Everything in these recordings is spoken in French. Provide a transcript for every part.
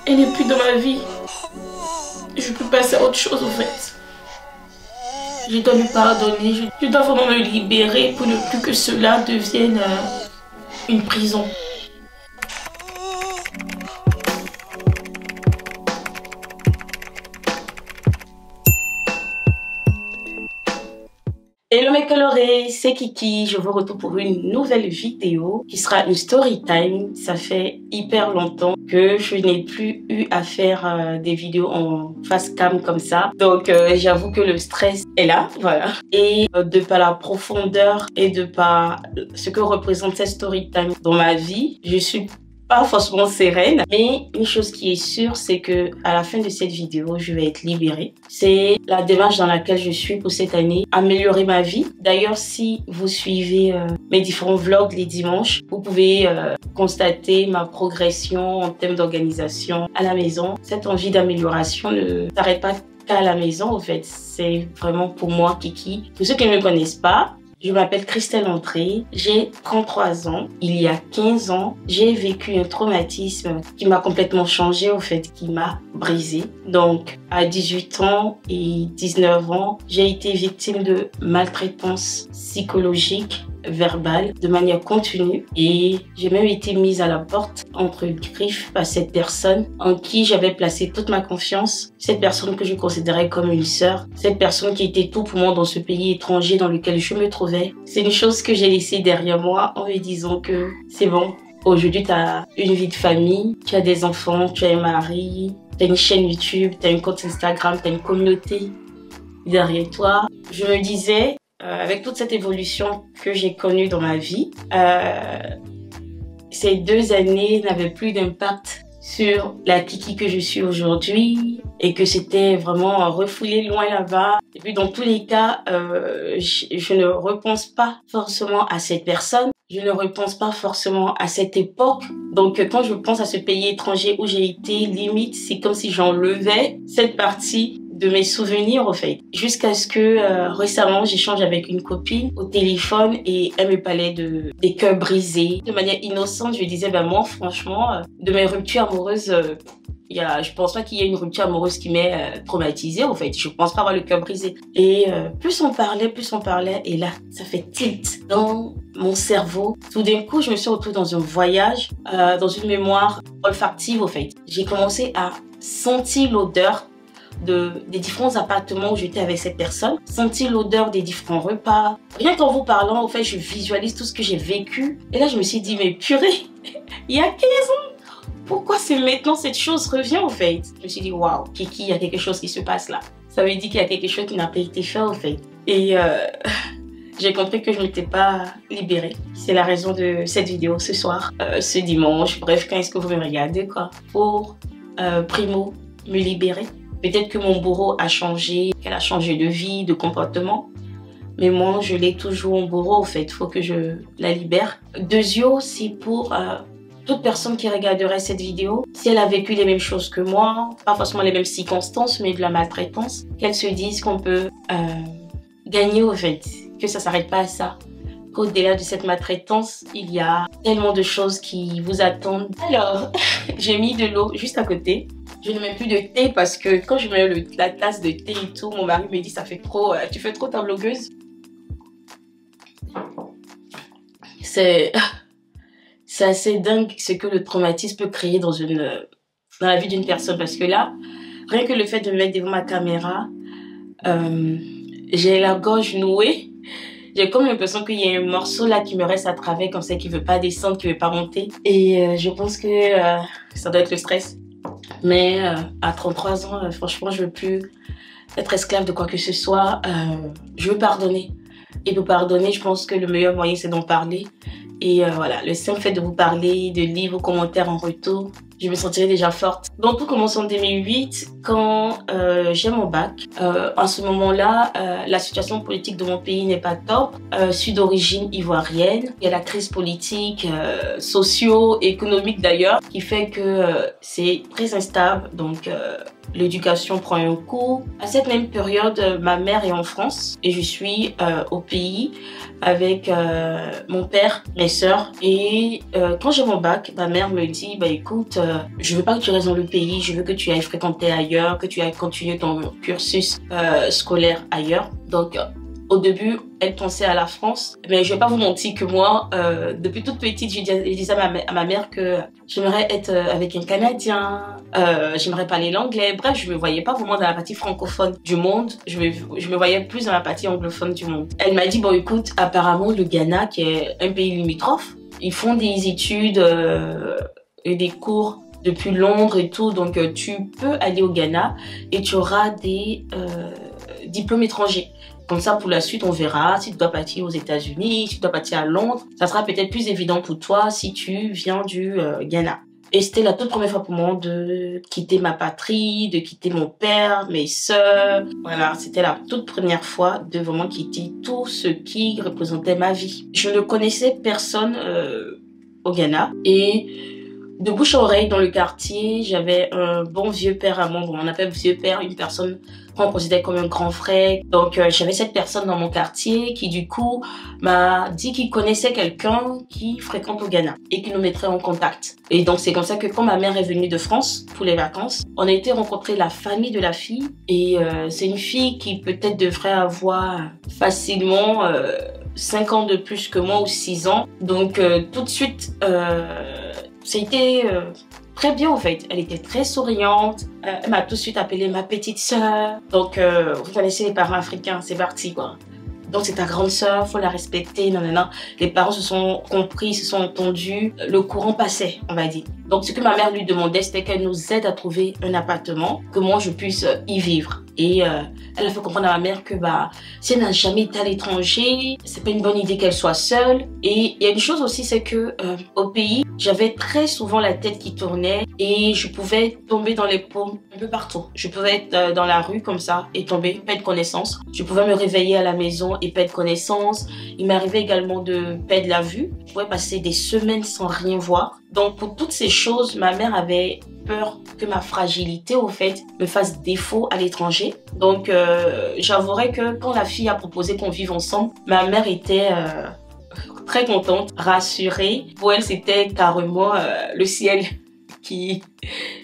Elle n'est plus dans ma vie. Je peux passer à autre chose en fait. Je dois lui pardonner, je dois vraiment me libérer pour ne plus que cela devienne une prison. Hello mes colorés, c'est Kiki, je vous retrouve pour une nouvelle vidéo qui sera une story time. Ça fait hyper longtemps que je n'ai plus eu à faire des vidéos en face cam comme ça. Donc j'avoue que le stress est là, voilà. Et de par la profondeur et de par ce que représente cette story time dans ma vie, je suis pas forcément sereine, mais une chose qui est sûre, c'est que à la fin de cette vidéo, je vais être libérée. C'est la démarche dans laquelle je suis pour cette année, améliorer ma vie. D'ailleurs, si vous suivez mes différents vlogs les dimanches, vous pouvez constater ma progression en termes d'organisation à la maison. Cette envie d'amélioration ne s'arrête pas qu'à la maison, en fait. C'est vraiment pour moi, Kiki. Pour ceux qui ne me connaissent pas, je m'appelle Christelle André, j'ai 33 ans. Il y a 15 ans, j'ai vécu un traumatisme qui m'a complètement changé, au fait, qui m'a brisé. Donc, à 18 ans et 19 ans, j'ai été victime de maltraitance psychologique, verbale, de manière continue. Et j'ai même été mise à la porte entre griffes par cette personne en qui j'avais placé toute ma confiance. Cette personne que je considérais comme une sœur. Cette personne qui était tout pour moi dans ce pays étranger dans lequel je me trouvais. C'est une chose que j'ai laissée derrière moi en me disant que c'est bon. Aujourd'hui, tu as une vie de famille, tu as des enfants, tu as un mari, tu as une chaîne YouTube, tu as un compte Instagram, tu as une communauté derrière toi. Je me disais, avec toute cette évolution que j'ai connue dans ma vie, ces 2 années n'avaient plus d'impact sur la Kiki que je suis aujourd'hui et que c'était vraiment refoulé loin là-bas. Et puis dans tous les cas, je ne repense pas forcément à cette personne. Je ne repense pas forcément à cette époque. Donc, quand je pense à ce pays étranger où j'ai été, limite, c'est comme si j'enlevais cette partie de mes souvenirs, en fait. Jusqu'à ce que récemment, j'échange avec une copine au téléphone et elle me parlait des cœurs brisés. De manière innocente, je lui disais, ben moi, franchement, de mes ruptures amoureuses, je pense pas qu'il y ait une rupture amoureuse qui m'ait traumatisée, en fait. Je pense pas avoir le cœur brisé. Et plus on parlait, et là, ça fait tilt dans mon cerveau. Tout d'un coup, je me suis retrouvée dans un voyage, dans une mémoire olfactive, en fait. J'ai commencé à sentir l'odeur des différents appartements où j'étais avec cette personne, sentir l'odeur des différents repas. Rien qu'en vous parlant, en fait, je visualise tout ce que j'ai vécu. Et là, je me suis dit, mais purée, il y a 15 ans, pourquoi c'est maintenant cette chose revient, en fait? Je me suis dit, waouh, Kiki, il y a quelque chose qui se passe là. Ça veut dire qu'il y a quelque chose qui n'a pas été fait, en fait. Et j'ai compris que je ne m'étais pas libérée. C'est la raison de cette vidéo ce soir, ce dimanche. Bref, quand est-ce que vous me regardez, quoi? Pour, primo, me libérer. Peut-être que mon bourreau a changé, qu'elle a changé de vie, de comportement. Mais moi, je l'ai toujours en bourreau, en fait. Il faut que je la libère. Deuxièmement, c'est pour toute personne qui regarderait cette vidéo. Si elle a vécu les mêmes choses que moi, pas forcément les mêmes circonstances, mais de la maltraitance, qu'elle se dise qu'on peut gagner, au fait. Que ça ne s'arrête pas à ça. Qu'au-delà de cette maltraitance, il y a tellement de choses qui vous attendent. Alors, j'ai mis de l'eau juste à côté. Je ne mets plus de thé parce que quand je mets la tasse de thé et tout, mon mari me dit ça fait trop, tu fais trop ta blogueuse. C'est assez dingue ce que le traumatisme peut créer dans la vie d'une personne. Parce que là, rien que le fait de me mettre devant ma caméra, j'ai la gorge nouée. J'ai comme l'impression qu'il y a un morceau là qui me reste à travers comme ça, qui veut pas descendre, qui veut pas monter. Et je pense que ça doit être le stress. Mais à 33 ans, franchement, je veux plus être esclave de quoi que ce soit. Je veux pardonner. Et pour pardonner, je pense que le meilleur moyen, c'est d'en parler. Et voilà, le simple fait de vous parler, de lire vos commentaires en retour, je me sentirais déjà forte. Donc tout commence en 2008 quand j'ai mon bac. En ce moment-là, la situation politique de mon pays n'est pas top. Je suis d'origine ivoirienne. Il y a la crise politique, socio-économique d'ailleurs, qui fait que c'est très instable. Donc l'éducation prend un coup. À cette même période, ma mère est en France et je suis au pays avec mon père, mes sœurs. Et quand j'ai mon bac, ma mère me dit, bah écoute, je veux pas que tu restes dans le pays, je veux que tu ailles fréquenter ailleurs, que tu ailles continuer ton cursus scolaire ailleurs. Donc au début, elle pensait à la France, mais je vais pas vous mentir que moi, depuis toute petite, je disais à ma mère que j'aimerais être avec un Canadien, j'aimerais parler l'anglais. Bref, je me voyais pas vraiment dans la partie francophone du monde, je me voyais plus dans la partie anglophone du monde. Elle m'a dit, bon écoute, apparemment le Ghana, qui est un pays limitrophe, ils font des études et des cours depuis Londres et tout, donc tu peux aller au Ghana et tu auras des diplômes étrangers. Comme ça, pour la suite, on verra si tu dois partir aux États-Unis, si tu dois partir à Londres. Ça sera peut-être plus évident pour toi si tu viens du Ghana. Et c'était la toute première fois pour moi de quitter ma patrie, de quitter mon père, mes sœurs. Voilà, c'était la toute première fois de vraiment quitter tout ce qui représentait ma vie. Je ne connaissais personne au Ghana et de bouche à oreille dans le quartier, j'avais un bon vieux père à moi. Bon, on appelle vieux père une personne qu'on considère comme un grand frère. Donc, j'avais cette personne dans mon quartier qui, du coup, m'a dit qu'il connaissait quelqu'un qui fréquente au Ghana et qui nous mettrait en contact. Et donc, c'est comme ça que quand ma mère est venue de France pour les vacances, on a été rencontrer la famille de la fille. Et c'est une fille qui peut-être devrait avoir facilement 5 ans de plus que moi ou 6 ans. Donc, tout de suite... C'était très bien en fait. Elle était très souriante. Elle m'a tout de suite appelée ma petite sœur. Donc, vous connaissez les parents africains, c'est parti quoi. Donc, c'est ta grande sœur, faut la respecter, non, non, non. Les parents se sont compris, se sont entendus. Le courant passait, on va dire. Donc, ce que ma mère lui demandait, c'était qu'elle nous aide à trouver un appartement, que moi, je puisse y vivre. Et elle a fait comprendre à ma mère que si elle n'a jamais été à l'étranger, c'est pas une bonne idée qu'elle soit seule. Et il y a une chose aussi, c'est que au pays, j'avais très souvent la tête qui tournait et je pouvais tomber dans les paumes un peu partout. Je pouvais être dans la rue comme ça et tomber, perdre connaissance. Je pouvais me réveiller à la maison et perdre connaissance. Il m'arrivait également de perdre la vue. Je pouvais passer des semaines sans rien voir. Donc pour toutes ces choses, ma mère avait peur que ma fragilité, au fait, me fasse défaut à l'étranger. Donc, j'avouerai que quand la fille a proposé qu'on vive ensemble, ma mère était très contente, rassurée. Pour elle, c'était carrément le ciel qui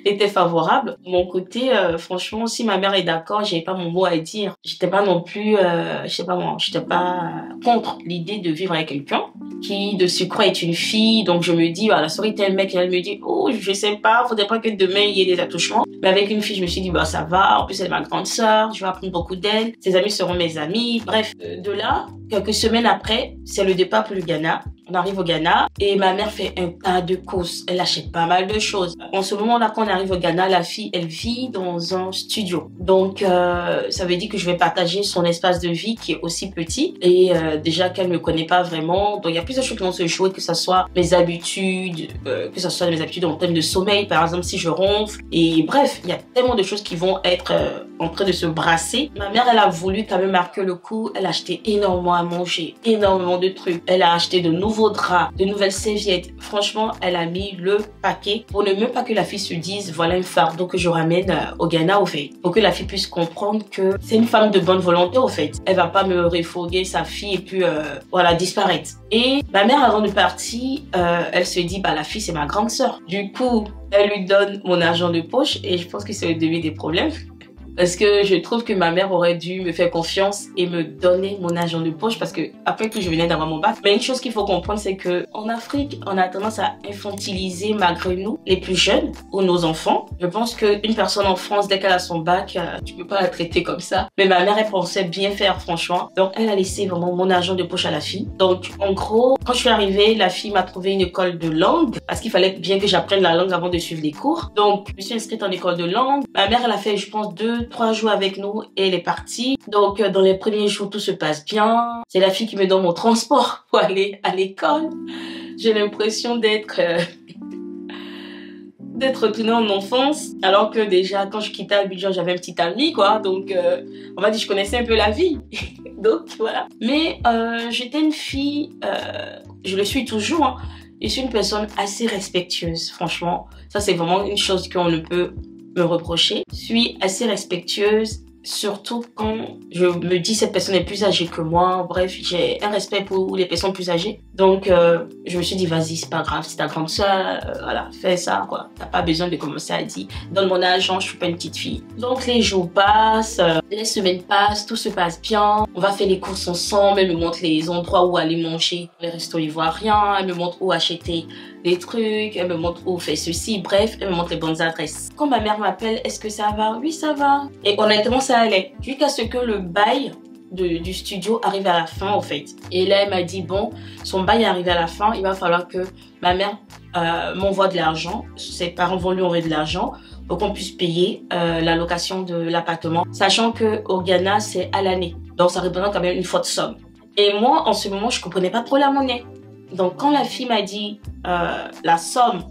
était favorable. De mon côté, franchement, si ma mère est d'accord, j'avais pas mon mot à dire. J'étais pas non plus, je sais pas moi, j'étais pas contre l'idée de vivre avec quelqu'un qui de surcroît est une fille. Donc je me dis, la soirée tel mec, elle me dit, oh, je sais pas, faudrait pas que demain il y ait des attouchements. Mais avec une fille, je me suis dit, ça va. En plus, elle est ma grande sœur, je vais apprendre beaucoup d'elle. Ses amis seront mes amis. Bref, de là, quelques semaines après, c'est le départ pour le Ghana. On arrive au Ghana et ma mère fait un tas de courses. Elle achète pas mal de choses. En ce moment-là, quand on arrive au Ghana, la fille, elle vit dans un studio. Donc, ça veut dire que je vais partager son espace de vie qui est aussi petit. Et déjà qu'elle me connaît pas vraiment. Donc, il y a plusieurs choses qui vont se jouer, que ce soit mes habitudes, que ce soit mes habitudes en termes de sommeil, par exemple, si je ronfle. Et bref, il y a tellement de choses qui vont être en train de se brasser. Ma mère, elle a voulu quand même marquer le coup. Elle a acheté énormément à manger, énormément de trucs. Elle a acheté de nouveaux draps, de nouvelles serviettes. Franchement, elle a mis le paquet pour ne même pas que la fille se dise, voilà un fardeau que je ramène au Ghana, au fait. Pour que la fille puisse comprendre que c'est une femme de bonne volonté, au fait. Elle va pas me refourguer sa fille et puis, voilà, disparaître. Et ma mère, avant de partir, elle se dit, la fille, c'est ma grande sœur. Du coup, elle lui donne mon argent de poche et je pense que c'est le début des problèmes. Parce que je trouve que ma mère aurait dû me faire confiance et me donner mon argent de poche parce que après que je venais d'avoir mon bac. Mais une chose qu'il faut comprendre, c'est que en Afrique, on a tendance à infantiliser malgré nous, les plus jeunes ou nos enfants. Je pense qu'une personne en France, dès qu'elle a son bac, tu peux pas la traiter comme ça. Mais ma mère, elle pensait bien faire, franchement. Donc, elle a laissé vraiment mon argent de poche à la fille. Donc, en gros, quand je suis arrivée, la fille m'a trouvé une école de langue parce qu'il fallait bien que j'apprenne la langue avant de suivre les cours. Donc, je me suis inscrite en école de langue. Ma mère, elle a fait, je pense, 2-3 jours avec nous et elle est partie. Donc, dans les premiers jours, tout se passe bien. C'est la fille qui me donne mon transport pour aller à l'école. J'ai l'impression d'être retournée en enfance. Alors que déjà, quand je quittais Abidjan, j'avais un petit ami, quoi. Donc, on m'a dit, je connaissais un peu la vie. Donc, voilà. Mais j'étais une fille, je le suis toujours, hein. Je suis une personne assez respectueuse, franchement. Ça, c'est vraiment une chose qu'on ne peut me reprocher. Je suis assez respectueuse, surtout quand je me dis cette personne est plus âgée que moi. Bref, j'ai un respect pour les personnes plus âgées. Donc, je me suis dit, vas-y, c'est pas grave, c'est ta grande soeur, voilà, fais ça, quoi. T'as pas besoin de commencer à dire, donne mon argent, je suis pas une petite fille. Donc, les jours passent, les semaines passent, tout se passe bien. On va faire les courses ensemble, elle me montre les endroits où aller manger, les restos ivoiriens, elle me montre où acheter des trucs, elle me montre où faire ceci, bref, elle me montre les bonnes adresses. Quand ma mère m'appelle, est-ce que ça va? Oui, ça va. Et honnêtement, ça allait. Jusqu'à ce que le bail du studio arrive à la fin, au fait. Et là, elle m'a dit, bon, son bail est arrivé à la fin, il va falloir que ma mère m'envoie de l'argent. Ses parents vont lui envoyer de l'argent pour qu'on puisse payer la location de l'appartement. Sachant qu'au Ghana, c'est à l'année. Donc, ça représente quand même une forte somme. Et moi, en ce moment, je comprenais pas trop la monnaie. Donc, quand la fille m'a dit la somme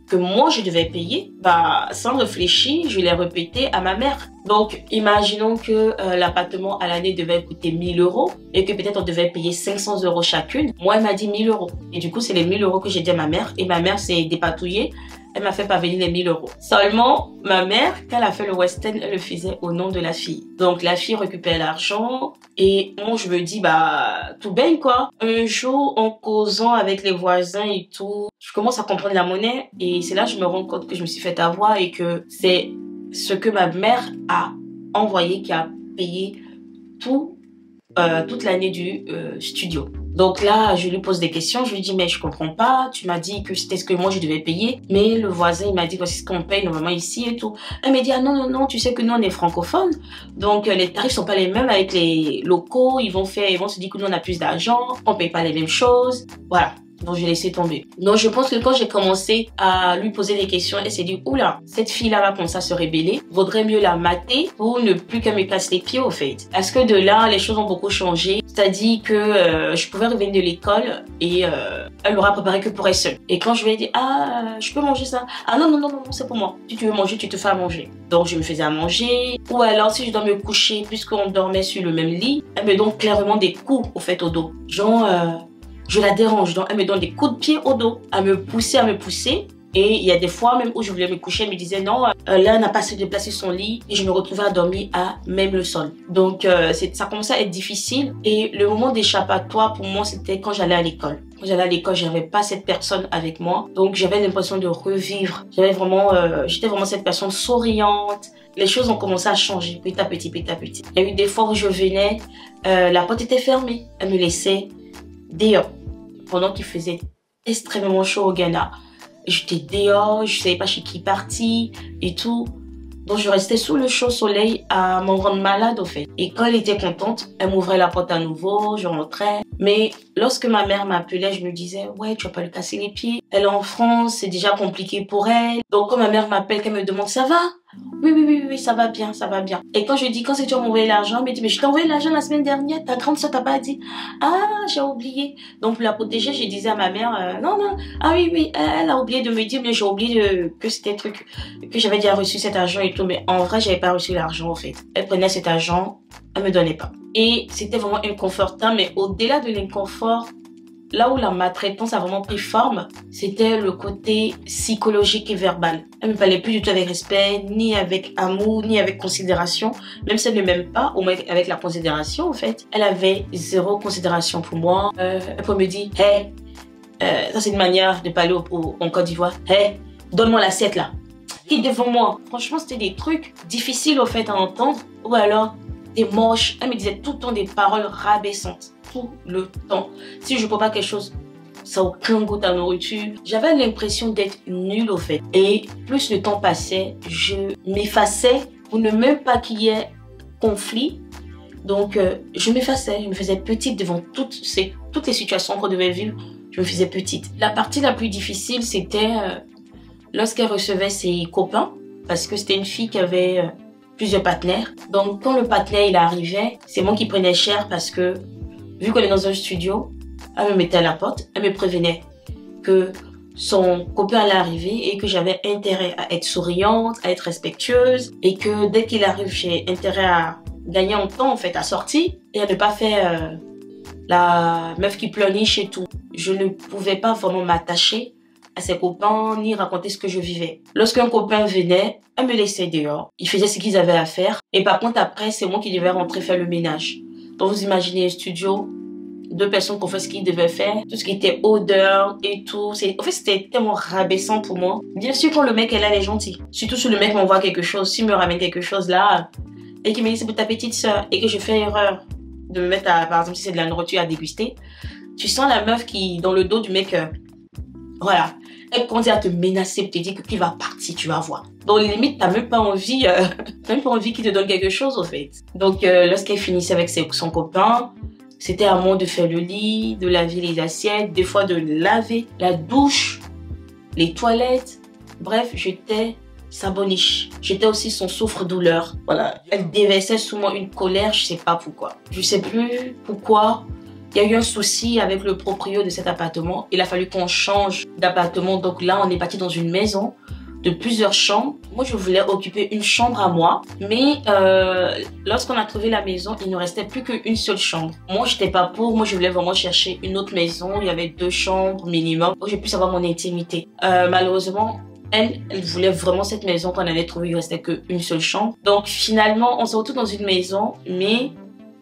que moi, je devais payer, bah, sans réfléchir, je l'ai répété à ma mère. Donc, imaginons que l'appartement à l'année devait coûter 1000 € et que peut-être on devait payer 500 € chacune. Moi, elle m'a dit 1000 €. Et du coup, c'est les 1000 € que j'ai dit à ma mère. Et ma mère s'est dépatouillée. Elle m'a fait parvenir les 1000 €. Seulement, ma mère, quand elle a fait le West End, elle le faisait au nom de la fille. Donc, la fille récupère l'argent et moi, je me dis, bah, tout baigne, quoi. Un jour, en causant avec les voisins et tout, je commence à comprendre la monnaie et c'est là que je me rends compte que je me suis fait avoir et que c'est ce que ma mère a envoyé qui a payé toute l'année du studio. Donc là, je lui pose des questions, je lui dis mais je comprends pas, tu m'as dit que c'était ce que moi je devais payer, mais le voisin il m'a dit voici ce qu'on paye normalement ici et tout. Elle m'a dit ah non non non, tu sais que nous on est francophones, donc les tarifs sont pas les mêmes avec les locaux, ils vont se dire que nous on a plus d'argent, on paye pas les mêmes choses, voilà. Donc, j'ai laissé tomber. Donc, je pense que quand j'ai commencé à lui poser des questions, elle s'est dit, oula, cette fille-là va comme ça se rébeller. Vaudrait mieux la mater pour ne plus qu'elle me casse les pieds, au fait. Parce que de là, les choses ont beaucoup changé. C'est-à-dire que je pouvais revenir de l'école et elle m'aura préparé que pour elle seule. Et quand je lui ai dit, ah, je peux manger ça? Ah non, non, non, non, c'est pour moi. Si tu veux manger, tu te fais à manger. Donc, je me faisais à manger. Ou alors, si je dois me coucher, puisqu'on dormait sur le même lit, elle me donne clairement des coups, au fait, au dos. Genre, je la dérange, donc elle me donne des coups de pied au dos, à me pousser. Et il y a des fois même où je voulais me coucher, elle me disait non, là elle n'a pas assez de place sur son lit et je me retrouvais à dormir à même le sol. Donc ça commençait à être difficile et le moment d'échappatoire pour moi c'était quand j'allais à l'école. Quand j'allais à l'école, j'avais pas cette personne avec moi, donc j'avais l'impression de revivre. J'étais vraiment cette personne souriante. Les choses ont commencé à changer petit à petit, petit à petit. Il y a eu des fois où je venais, la porte était fermée, elle me laissait dehors pendant qu'il faisait extrêmement chaud au Ghana. J'étais dehors, je savais pas chez qui partir et tout. Donc je restais sous le chaud soleil à m'en rendre malade au fait. Et quand elle était contente, elle m'ouvrait la porte à nouveau, je rentrais. Mais lorsque ma mère m'appelait, je me disais ouais, tu vas pas lui casser les pieds. Elle est en France, c'est déjà compliqué pour elle. Donc quand ma mère m'appelle, qu'elle me demande ça va? Oui, ça va bien, ça va bien. Et quand je dis, quand c'est que tu vas m'envoyer l'argent, elle me dit, mais je t'ai envoyé l'argent la semaine dernière, ta grande soeur t'a pas dit. Ah, j'ai oublié. Donc, pour la protéger, je disais à ma mère, non, ah oui, elle a oublié de me dire, mais j'ai oublié que c'était un truc, que j'avais déjà reçu cet argent et tout, mais en vrai, j'avais pas reçu l'argent, en fait. Elle prenait cet argent, elle me donnait pas. Et c'était vraiment inconfortant, mais au-delà de l'inconfort, là où la maltraitance a vraiment pris forme, c'était le côté psychologique et verbal. Elle me parlait plus du tout avec respect, ni avec amour, ni avec considération. Même si elle ne m'aime pas, au moins avec la considération, en fait. Elle avait zéro considération pour moi. Elle pouvait me dire, hey, ça c'est une manière de parler en Côte d'Ivoire. Hey, donne-moi l'assiette là. Qui devant moi. Franchement, c'était des trucs difficiles, au fait, à entendre. Ou alors, des moches. Elle me disait tout le temps des paroles rabaissantes. Tout le temps. Si je ne peux pas quelque chose, ça n'a aucun goût à nourriture. J'avais l'impression d'être nulle au fait. Et plus le temps passait, je m'effaçais pour ne même pas qu'il y ait conflit. Donc, je m'effaçais. Je me faisais petite devant toutes les situations qu'on devait vivre. Je me faisais petite. La partie la plus difficile, c'était lorsqu'elle recevait ses copains. Parce que c'était une fille qui avait plusieurs partenaires. Donc, quand le partenaire il arrivait, c'est moi qui prenais cher parce que vu qu'on est dans un studio, elle me mettait à la porte, elle me prévenait que son copain allait arriver et que j'avais intérêt à être souriante, à être respectueuse et que dès qu'il arrive, j'ai intérêt à gagner en temps, en fait, à sortir et à ne pas faire la meuf qui pleurniche et tout. Je ne pouvais pas vraiment m'attacher à ses copains, ni raconter ce que je vivais. Lorsqu'un copain venait, elle me laissait dehors. Ils faisaient ce qu'ils avaient à faire. Et par contre, après, c'est moi qui devais rentrer faire le ménage. Donc, vous imaginez un studio, 2 personnes qui ont fait ce qu'ils devaient faire, tout ce qui était odeur et tout. En fait, c'était tellement rabaissant pour moi. Bien sûr, quand le mec est là, il est gentil. Surtout si le mec m'envoie quelque chose, s'il me ramène quelque chose là, et qu'il me dit c'est pour ta petite soeur, et que je fais erreur de me mettre à, par exemple, si c'est de la nourriture à déguster, tu sens la meuf qui, dans le dos du mec, voilà, elle commence à te menacer, pour te dire que tu vas partir, tu vas voir. Donc, limite, t'as même pas envie qu'il te donne quelque chose, au fait. Donc, lorsqu'elle finissait avec son copain, c'était à moi de faire le lit, de laver les assiettes, des fois de laver la douche, les toilettes. Bref, j'étais sa boniche. J'étais aussi son souffre-douleur. Voilà, elle déversait sous moi une colère, je sais pas pourquoi. Je sais plus pourquoi. Il y a eu un souci avec le proprio de cet appartement. Il a fallu qu'on change d'appartement. Donc là, on est parti dans une maison de plusieurs chambres. Moi, je voulais occuper une chambre à moi. Mais lorsqu'on a trouvé la maison, il ne restait plus qu'une seule chambre. Moi, j'étais pas pour. Moi, je voulais vraiment chercher une autre maison. Il y avait 2 chambres minimum. Donc, j'ai pu savoir mon intimité. Malheureusement, elle voulait vraiment cette maison qu'on avait trouvée. Il restait qu'une seule chambre. Donc, finalement, on se retrouve dans une maison. Mais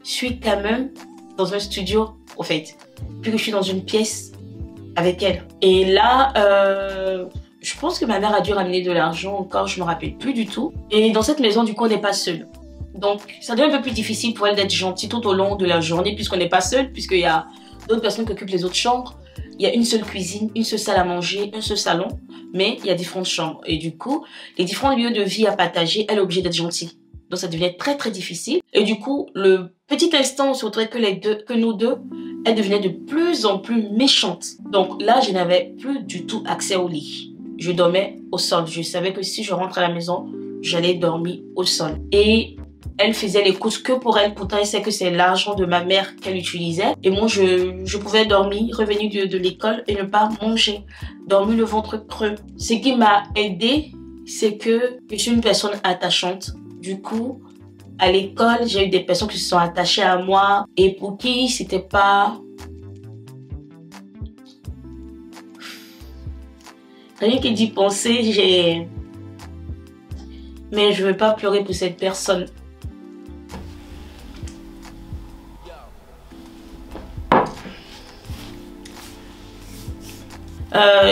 je suis quand même dans un studio, au fait. Puis que je suis dans une pièce avec elle. Et là, je pense que ma mère a dû ramener de l'argent encore, je me rappelle plus du tout. Et dans cette maison, du coup, on n'est pas seul. Donc, ça devient un peu plus difficile pour elle d'être gentille tout au long de la journée, puisqu'on n'est pas seul, puisqu'il y a d'autres personnes qui occupent les autres chambres. Il y a une seule cuisine, une seule salle à manger, un seul salon, mais il y a différentes chambres. Et du coup, les différents lieux de vie à partager, elle est obligée d'être gentille. Donc, ça devient très, très difficile. Et du coup, le petit instant où on se retrouvait que nous deux, elle devenait de plus en plus méchante. Donc là, je n'avais plus du tout accès au lit. Je dormais au sol. Je savais que si je rentre à la maison, j'allais dormir au sol. Et elle faisait les courses que pour elle. Pourtant, elle sait que c'est l'argent de ma mère qu'elle utilisait. Et moi, je pouvais dormir, revenir de l'école et ne pas manger. Dormir le ventre creux. Ce qui m'a aidée, c'est que je suis une personne attachante. Du coup, à l'école, j'ai eu des personnes qui se sont attachées à moi et pour qui c'était pas... Rien que d'y penser, j'ai... Mais je veux pas pleurer pour cette personne.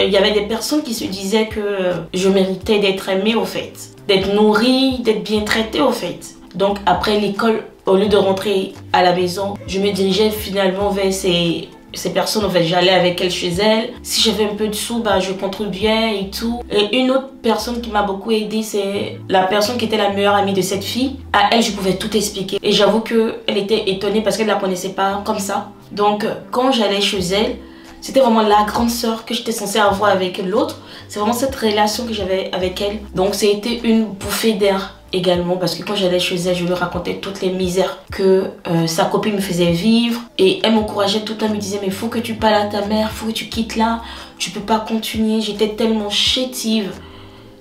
Il y avait des personnes qui se disaient que je méritais d'être aimée au fait. D'être nourrie, d'être bien traitée au fait. Donc après l'école, au lieu de rentrer à la maison, je me dirigeais finalement vers ces personnes. En fait, j'allais avec elles chez elles. Si j'avais un peu de sous, bah, je contribuais et tout. Et une autre personne qui m'a beaucoup aidée, c'est la personne qui était la meilleure amie de cette fille. À elle, je pouvais tout expliquer. Et j'avoue qu'elle était étonnée parce qu'elle ne la connaissait pas comme ça. Donc quand j'allais chez elle, c'était vraiment la grande sœur que j'étais censée avoir avec l'autre. C'est vraiment cette relation que j'avais avec elle. Donc, ça a été une bouffée d'air également. Parce que quand j'allais chez elle, je lui racontais toutes les misères que sa copine me faisait vivre. Et elle m'encourageait tout le temps. Elle me disait, mais il faut que tu parles à ta mère. Il faut que tu quittes là. Tu peux pas continuer. J'étais tellement chétive.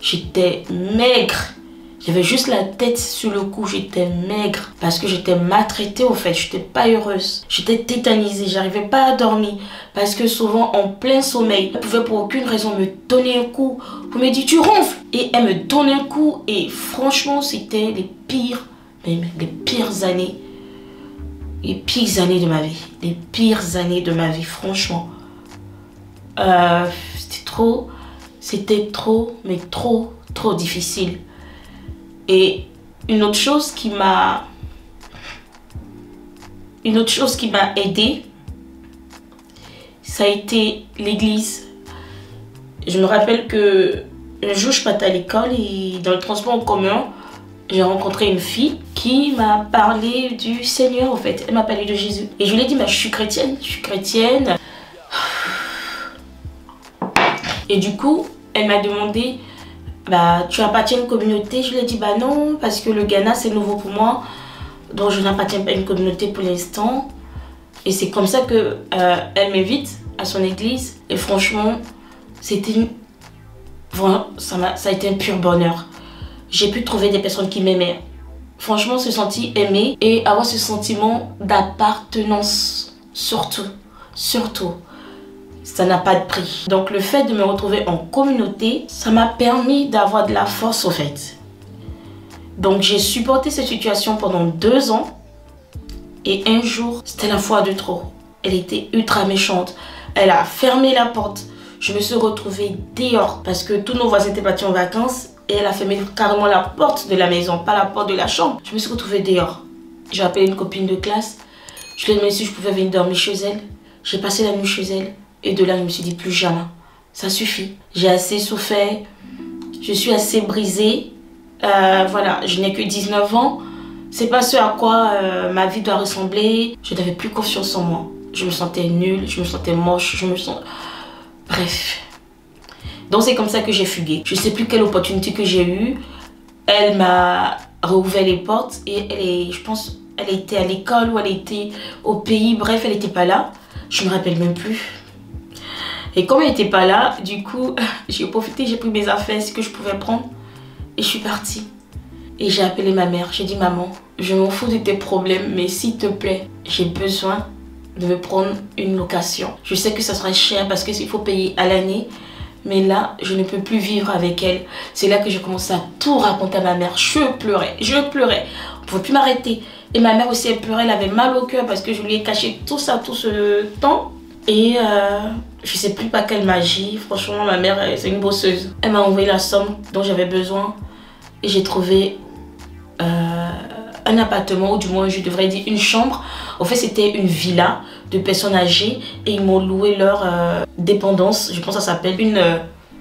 J'étais maigre. J'avais juste la tête sur le cou, j'étais maigre parce que j'étais maltraitée au fait, j'étais pas heureuse. J'étais tétanisée, j'arrivais pas à dormir parce que souvent en plein sommeil, elle pouvait pour aucune raison me donner un coup pour me dire tu ronfles et elle me donnait un coup et franchement c'était les pires années. Les pires années de ma vie. Les pires années de ma vie, franchement. C'était trop, mais trop difficile. Et une autre chose qui m'a aidée, ça a été l'église. Je me rappelle que un jour je partais à l'école et dans le transport en commun, j'ai rencontré une fille qui m'a parlé du Seigneur en fait. Elle m'a parlé de Jésus. Et je lui ai dit, bah, je suis chrétienne. Et du coup, elle m'a demandé, bah, tu appartiens à une communauté? Je lui ai dit, bah non, parce que le Ghana, c'est nouveau pour moi. Donc, je n'appartiens pas à une communauté pour l'instant. Et c'est comme ça que elle m'invite à son église. Et franchement, ça a été un pur bonheur. J'ai pu trouver des personnes qui m'aimaient. Franchement, se sentir aimée et avoir ce sentiment d'appartenance, surtout. ça n'a pas de prix. Donc le fait de me retrouver en communauté, ça m'a permis d'avoir de la force au fait. Donc j'ai supporté cette situation pendant 2 ans. Et un jour, c'était la fois de trop. Elle était ultra méchante. Elle a fermé la porte. Je me suis retrouvée dehors parce que tous nos voisins étaient partis en vacances. Et elle a fermé carrément la porte de la maison, pas la porte de la chambre. Je me suis retrouvée dehors. J'ai appelé une copine de classe. Je lui ai demandé si je pouvais venir dormir chez elle. J'ai passé la nuit chez elle. Et de là, je me suis dit plus jamais. Ça suffit. J'ai assez souffert. Je suis assez brisée. Voilà, je n'ai que 19 ans. C'est pas ce à quoi ma vie doit ressembler. Je n'avais plus confiance en moi. Je me sentais nulle, je me sentais moche, je me sens... Bref. Donc c'est comme ça que j'ai fugué. Je sais plus quelle opportunité que j'ai eue. Elle m'a rouvert les portes et je pense, elle était à l'école ou elle était au pays. Bref, elle n'était pas là. Je me rappelle même plus. Et comme elle n'était pas là, du coup, j'ai profité, j'ai pris mes affaires, ce que je pouvais prendre. Et je suis partie. Et j'ai appelé ma mère. J'ai dit, maman, je m'en fous de tes problèmes, mais s'il te plaît, j'ai besoin de me prendre une location. Je sais que ça sera cher parce qu'il faut payer à l'année. Mais là, je ne peux plus vivre avec elle. C'est là que j'ai commencé à tout raconter à ma mère. Je pleurais, je pleurais. On ne pouvait plus m'arrêter. Et ma mère aussi, elle pleurait, elle avait mal au cœur parce que je lui ai caché tout ça, tout ce temps. Et je ne sais plus par quelle magie. Franchement, ma mère, c'est une bosseuse. Elle m'a envoyé la somme dont j'avais besoin. Et j'ai trouvé un appartement, ou du moins je devrais dire une chambre. En fait, c'était une villa de personnes âgées et ils m'ont loué leur dépendance. Je pense que ça s'appelle une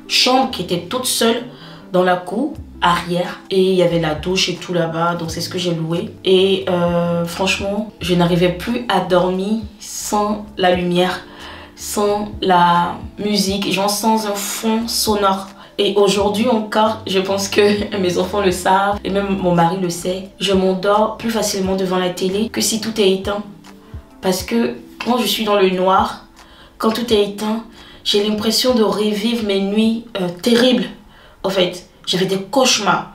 chambre qui était toute seule dans la cour arrière. Et il y avait la douche et tout là-bas, donc c'est ce que j'ai loué. Et franchement, je n'arrivais plus à dormir sans la lumière, sans la musique, genre sans un fond sonore. Et aujourd'hui encore, je pense que mes enfants le savent et même mon mari le sait, je m'endors plus facilement devant la télé que si tout est éteint. Parce que quand je suis dans le noir, quand tout est éteint, j'ai l'impression de revivre mes nuits terribles. En fait, j'avais des cauchemars.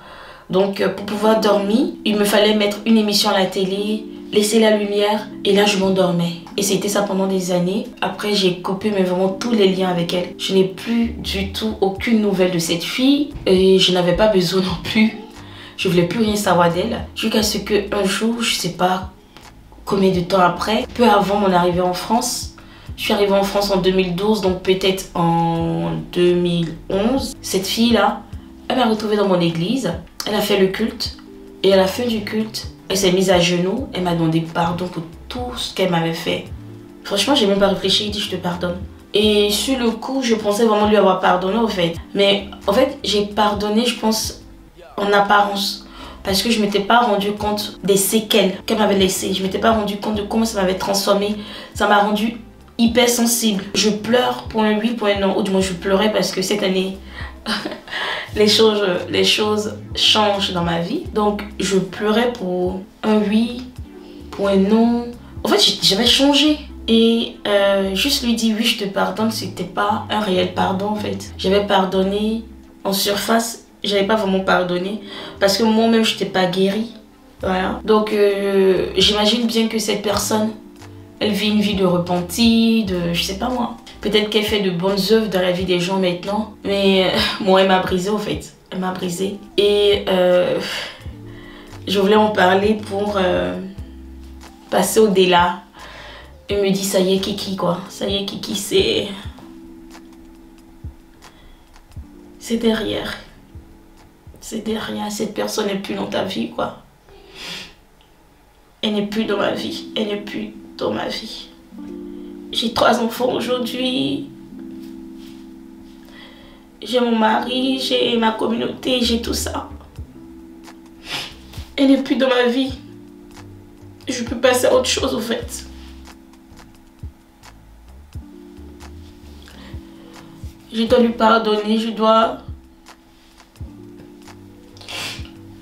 Donc pour pouvoir dormir, il me fallait mettre une émission à la télé, laisser la lumière et là je m'endormais. Et c'était ça pendant des années. Après j'ai coupé mais vraiment tous les liens avec elle. Je n'ai plus du tout aucune nouvelle de cette fille et je n'avais pas besoin non plus. Je voulais plus rien savoir d'elle. Jusqu'à ce qu'un jour, je sais pas combien de temps après, peu avant mon arrivée en France, je suis arrivée en France en 2012, donc peut-être en 2011. Cette fille-là, elle m'a retrouvée dans mon église. Elle a fait le culte et à la fin du culte, elle s'est mise à genoux. Elle m'a demandé pardon pour tout ce qu'elle m'avait fait. Franchement, j'ai même pas réfléchi, j'ai dit je te pardonne. Et sur le coup, je pensais vraiment lui avoir pardonné au fait. Mais en fait, j'ai pardonné, je pense, en apparence. Parce que je ne m'étais pas rendu compte des séquelles qu'elle m'avait laissées. Je ne m'étais pas rendu compte de comment ça m'avait transformée. Ça m'a rendu hyper sensible. Je pleure pour un oui, pour un non. Ou du moins, je pleurais parce que cette année, les choses changent dans ma vie. Donc, je pleurais pour un oui, pour un non. En fait, j'avais changé. Et juste lui dire oui, je te pardonne, c'était pas un réel pardon en fait. J'avais pardonné en surface. J'avais pas vraiment pardonné parce que moi-même je n'étais pas guérie. Voilà. Donc j'imagine bien que cette personne, elle vit une vie de repenti, de je sais pas moi. Peut-être qu'elle fait de bonnes œuvres dans la vie des gens maintenant. Mais moi elle m'a brisée en fait. Elle m'a brisée. Et je voulais en parler pour passer au-delà. Elle me dit ça y est Kiki quoi. Ça y est Kiki c'est derrière. C'est derrière, cette personne n'est plus dans ta vie, quoi. Elle n'est plus dans ma vie. Elle n'est plus dans ma vie. J'ai 3 enfants aujourd'hui. J'ai mon mari, j'ai ma communauté, j'ai tout ça. Elle n'est plus dans ma vie. Je peux passer à autre chose, au fait. Je dois lui pardonner, je dois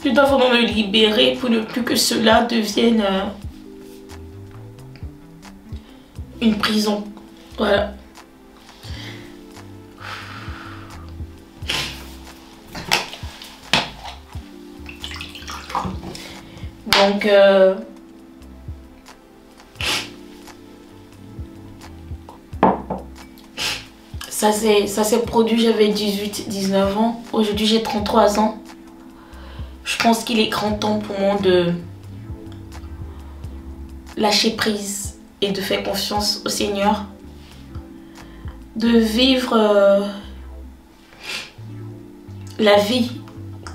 vraiment me libérer pour ne plus que cela devienne une prison. Voilà. Donc, Ça s'est produit, j'avais 18-19 ans. Aujourd'hui, j'ai 33 ans. Je pense qu'il est grand temps pour moi de lâcher prise et de faire confiance au Seigneur. De vivre la vie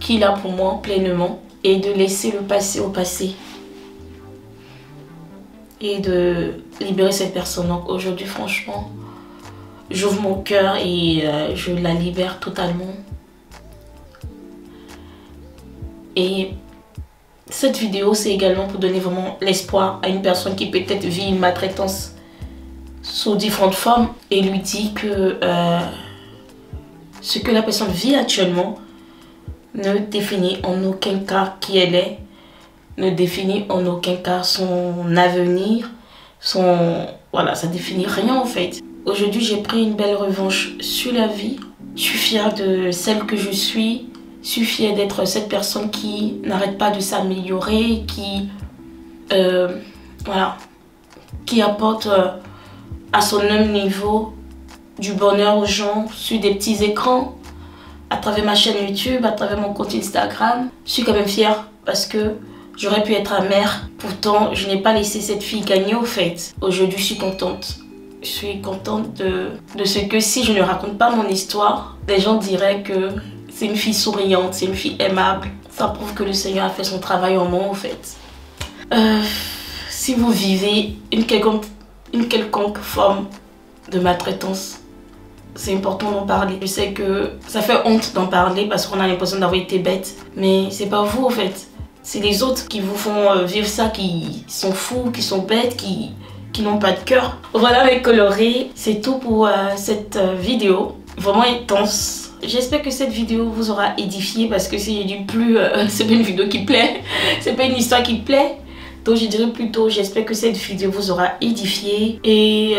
qu'il a pour moi pleinement et de laisser le passé au passé. Et de libérer cette personne. Donc aujourd'hui, franchement, j'ouvre mon cœur et je la libère totalement. Et cette vidéo, c'est également pour donner vraiment l'espoir à une personne qui peut-être vit une maltraitance sous différentes formes et lui dit que ce que la personne vit actuellement ne définit en aucun cas qui elle est, ne définit en aucun cas son avenir, voilà, ça définit rien en fait. Aujourd'hui, j'ai pris une belle revanche sur la vie. Je suis fière de celle que je suis. Je suis fière d'être cette personne qui n'arrête pas de s'améliorer, qui apporte à son même niveau du bonheur aux gens sur des petits écrans, à travers ma chaîne YouTube, à travers mon compte Instagram. Je suis quand même fière parce que j'aurais pu être amère. Pourtant, je n'ai pas laissé cette fille gagner au fait. Aujourd'hui, je suis contente. Je suis contente de ce que si je ne raconte pas mon histoire, les gens diraient que c'est une fille souriante, c'est une fille aimable. Ça prouve que le Seigneur a fait son travail en moi, en fait. Si vous vivez une quelconque forme de maltraitance, c'est important d'en parler. Je sais que ça fait honte d'en parler parce qu'on a l'impression d'avoir été bête. Mais c'est pas vous, en fait. C'est les autres qui vous font vivre ça, qui sont fous, qui sont bêtes, qui n'ont pas de cœur. Voilà mes colorés, c'est tout pour cette vidéo. Vraiment intense. J'espère que cette vidéo vous aura édifié parce que si je dis plus, c'est pas une vidéo qui plaît, c'est pas une histoire qui plaît. Donc je dirais plutôt, j'espère que cette vidéo vous aura édifié. Et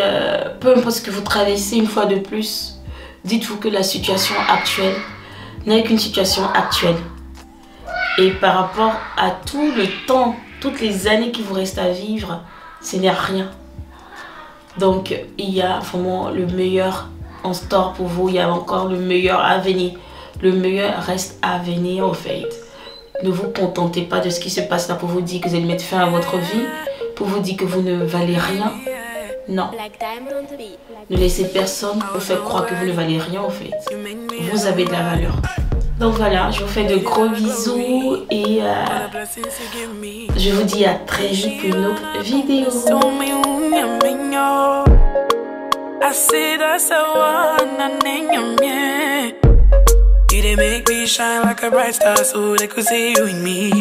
peu importe ce que vous traversez une fois de plus, dites-vous que la situation actuelle n'est qu'une situation actuelle. Et par rapport à tout le temps, toutes les années qui vous restent à vivre, ce n'est rien. Donc il y a vraiment le meilleur en store pour vous, il y a encore le meilleur à venir. Le meilleur reste à venir en fait. Ne vous contentez pas de ce qui se passe là pour vous dire que vous allez mettre fin à votre vie, pour vous dire que vous ne valez rien. Non. Ne laissez personne vous faire croire que vous ne valez rien en fait. Vous avez de la valeur. Donc voilà, je vous fais de gros bisous et je vous dis à très vite pour une autre vidéo. I see that's the one I need. You they make me shine like a bright star so they could see you in me.